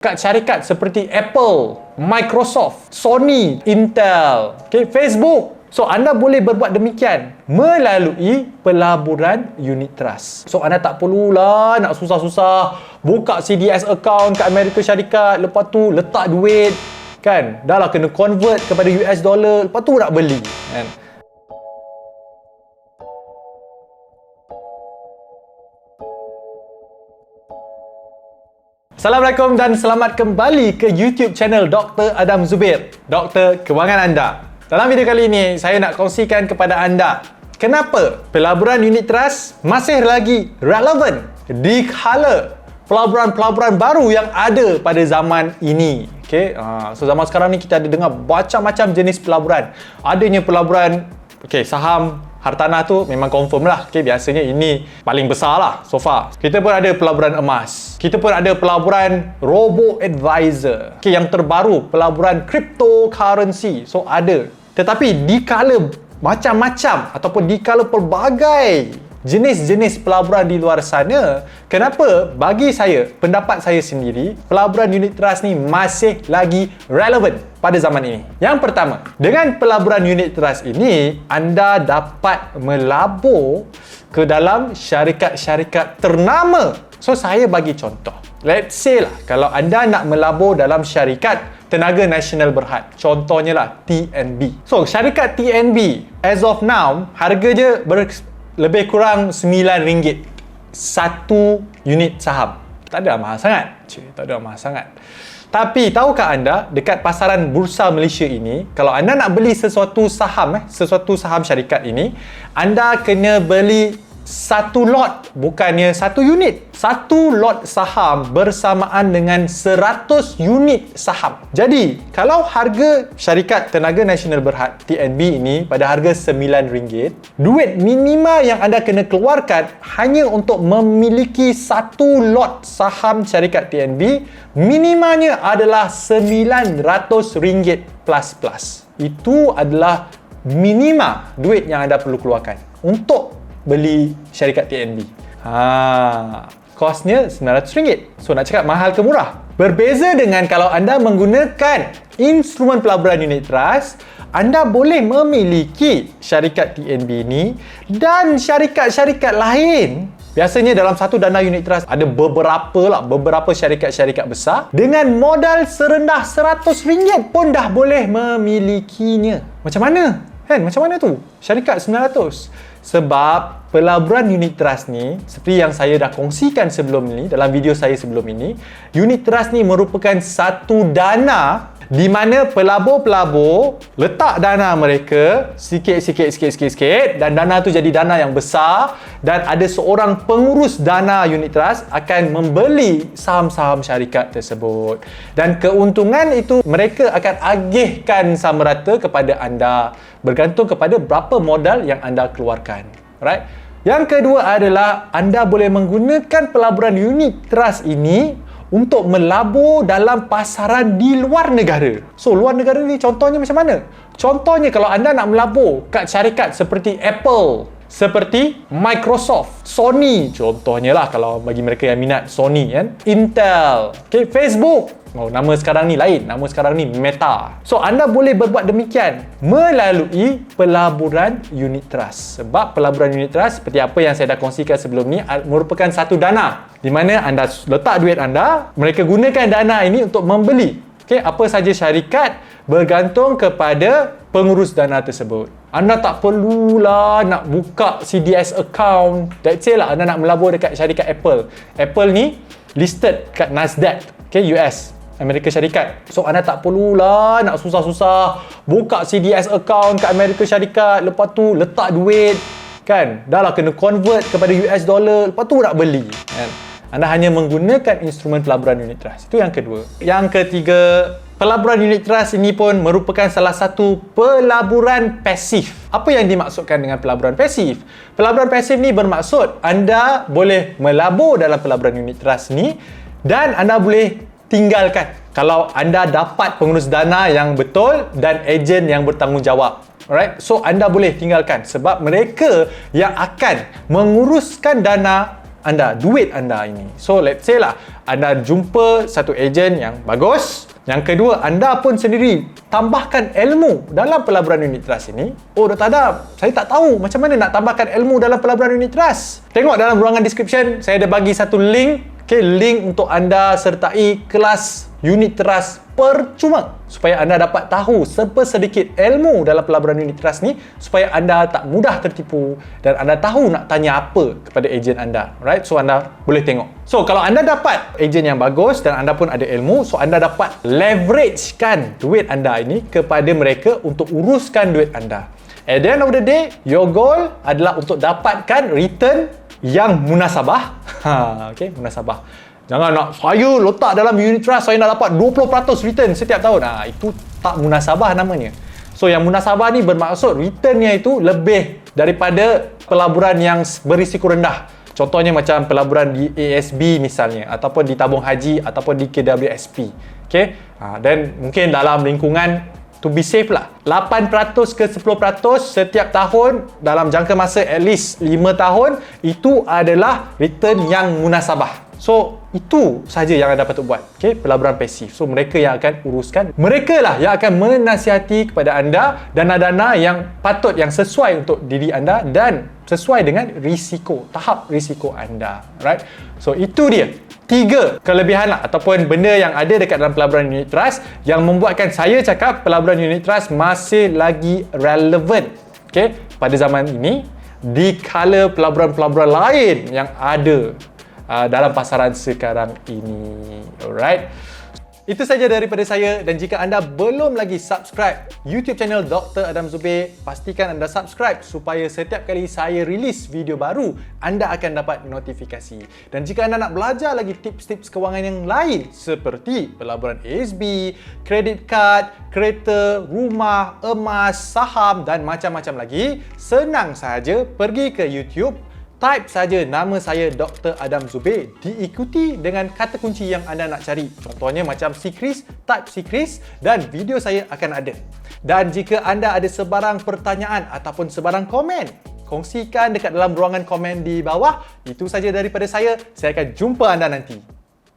kat syarikat seperti Apple, Microsoft, Sony, Intel, Facebook. So, anda boleh berbuat demikian melalui pelaburan unit trust. So, anda tak perlulah nak susah-susah buka CDS account kat Amerika Syarikat, lepas tu letak duit, kan? Dah lah kena convert kepada US dollar, lepas tu nak beli, kan? Assalamualaikum dan selamat kembali ke YouTube channel Dr. Adam Zubir, Doktor Kewangan anda. Dalam video kali ini, saya nak kongsikan kepada anda kenapa pelaburan unit trust masih lagi relevan di kala pelaburan-pelaburan baru yang ada pada zaman ini. So zaman sekarang ni kita ada dengar macam-macam jenis pelaburan. Adanya pelaburan saham, hartanah tu memang confirm lah. Biasanya ini paling besar lah so far. Kita pun ada pelaburan emas. Kita pun ada pelaburan robo-advisor. Yang terbaru, pelaburan cryptocurrency. So ada. Tetapi di kala macam-macam ataupun di kala pelbagai jenis-jenis pelaburan di luar sana, kenapa bagi saya, pendapat saya sendiri, pelaburan unit trust ni masih lagi relevan pada zaman ini. Yang pertama, dengan pelaburan unit trust ini, anda dapat melabur ke dalam syarikat-syarikat ternama. So, saya bagi contoh. Let's say lah, kalau anda nak melabur dalam syarikat Tenaga Nasional Berhad, contohnya lah TNB. So, syarikat TNB, as of now, harga je lebih kurang RM9 satu unit saham. Tak ada mahal sangat. Tak ada mahal sangat. Tapi tahukah anda, dekat pasaran Bursa Malaysia ini, kalau anda nak beli sesuatu saham syarikat ini, anda kena beli satu lot, bukannya satu unit. Satu lot saham bersamaan dengan 100 unit saham. Jadi, kalau harga syarikat Tenaga Nasional Berhad TNB ini pada harga RM9, duit minima yang anda kena keluarkan hanya untuk memiliki satu lot saham syarikat TNB, minimanya adalah RM900 plus. Itu adalah minima duit yang anda perlu keluarkan untuk beli syarikat TNB. Kosnya RM900. So, nak cakap mahal ke murah? Berbeza dengan kalau anda menggunakan instrumen pelaburan unit trust, anda boleh memiliki syarikat TNB ini dan syarikat-syarikat lain. Biasanya dalam satu dana unit trust ada beberapa syarikat-syarikat besar dengan modal serendah RM100 pun dah boleh memilikinya. Macam mana? Macam mana tu? Syarikat RM900. Sebab pelaburan unit trust ni, seperti yang saya dah kongsikan sebelum ni, dalam video saya sebelum ini, unit trust ni merupakan satu dana di mana pelabur-pelabur letak dana mereka sikit dan dana tu jadi dana yang besar dan ada seorang pengurus dana unit trust akan membeli saham-saham syarikat tersebut. Dan keuntungan itu mereka akan agihkan sama rata kepada anda bergantung kepada berapa modal yang anda keluarkan. Alright? Yang kedua adalah anda boleh menggunakan pelaburan unit trust ini untuk melabur dalam pasaran di luar negara. So, luar negara ni contohnya macam mana? Contohnya kalau anda nak melabur kat syarikat seperti Apple, seperti Microsoft, Sony, contohnya lah kalau bagi mereka yang minat Sony, kan? Intel, Facebook. Nama sekarang ni lain. Nama sekarang ni Meta. So, anda boleh berbuat demikian melalui pelaburan unit trust. Sebab pelaburan unit trust, seperti apa yang saya dah kongsikan sebelum ni, merupakan satu dana di mana anda letak duit anda, mereka gunakan dana ini untuk membeli apa saja syarikat bergantung kepada pengurus dana tersebut. Anda tak perlulah nak buka CDS account. Let's say lah anda nak melabur dekat syarikat Apple. Apple ni listed kat Nasdaq, US, Amerika Syarikat. So, anda tak perlulah nak susah-susah buka CDS account kat Amerika Syarikat, lepas tu letak duit, kan? Dah lah kena convert kepada US dollar, lepas tu nak beli, kan? Anda hanya menggunakan instrumen pelaburan unit trust. Itu yang kedua. Yang ketiga, pelaburan unit trust ini pun merupakan salah satu pelaburan pasif. Apa yang dimaksudkan dengan pelaburan pasif? Pelaburan pasif ni bermaksud anda boleh melabur dalam pelaburan unit trust ni dan anda boleh tinggalkan kalau anda dapat pengurus dana yang betul dan ejen yang bertanggungjawab. Alright? So, anda boleh tinggalkan sebab mereka yang akan menguruskan dana anda, duit anda ini. So let's say lah, anda jumpa satu ejen yang bagus. Yang kedua, anda pun sendiri tambahkan ilmu dalam pelaburan unit trust ini. Oh Dr. Adam, saya tak tahu macam mana nak tambahkan ilmu dalam pelaburan unit trust. Tengok dalam ruangan description, saya ada bagi satu link. Okay, link untuk anda sertai kelas unit trust percuma supaya anda dapat tahu sedikit ilmu dalam pelaburan unit trust ni supaya anda tak mudah tertipu dan anda tahu nak tanya apa kepada ejen anda, right? So anda boleh tengok. So kalau anda dapat ejen yang bagus dan anda pun ada ilmu, so anda dapat leveragekan duit anda ini kepada mereka untuk uruskan duit anda. At the end of the day, your goal adalah untuk dapatkan return yang munasabah. Okay, munasabah. Jangan nak saya letak dalam unit trust saya nak dapat 20% return setiap tahun. Itu tak munasabah namanya. So yang munasabah ni bermaksud returnnya itu lebih daripada pelaburan yang berisiko rendah. Contohnya macam pelaburan di ASB misalnya, ataupun di tabung haji, ataupun di KWSP. Okay? Dan mungkin dalam lingkungan to be safe lah, 8% ke 10% setiap tahun dalam jangka masa at least 5 tahun, itu adalah return yang munasabah. So itu saja yang anda patut buat. Okay? Pelaburan pasif. So mereka yang akan uruskan, mereka lah yang akan menasihati kepada anda dana-dana yang patut, yang sesuai untuk diri anda dan sesuai dengan risiko, tahap risiko anda, right? So itu dia 3 kelebihan lah, ataupun benda yang ada dekat dalam pelaburan unit trust yang membuatkan saya cakap pelaburan unit trust masih lagi relevan, okay, pada zaman ini di kala pelaburan-pelaburan lain yang ada dalam pasaran sekarang ini. Alright, itu saja daripada saya, dan jika anda belum lagi subscribe YouTube channel Dr. Adam Zubir, pastikan anda subscribe supaya setiap kali saya release video baru, anda akan dapat notifikasi. Dan jika anda nak belajar lagi tips-tips kewangan yang lain seperti pelaburan ASB, kredit kad, kereta, rumah, emas, saham dan macam-macam lagi, senang sahaja pergi ke YouTube, type saja nama saya Dr. Adam Zubir, diikuti dengan kata kunci yang anda nak cari. Contohnya macam Sikris, type Sikris dan video saya akan ada. Dan jika anda ada sebarang pertanyaan ataupun sebarang komen, kongsikan dekat dalam ruangan komen di bawah. Itu saja daripada saya. Saya akan jumpa anda nanti.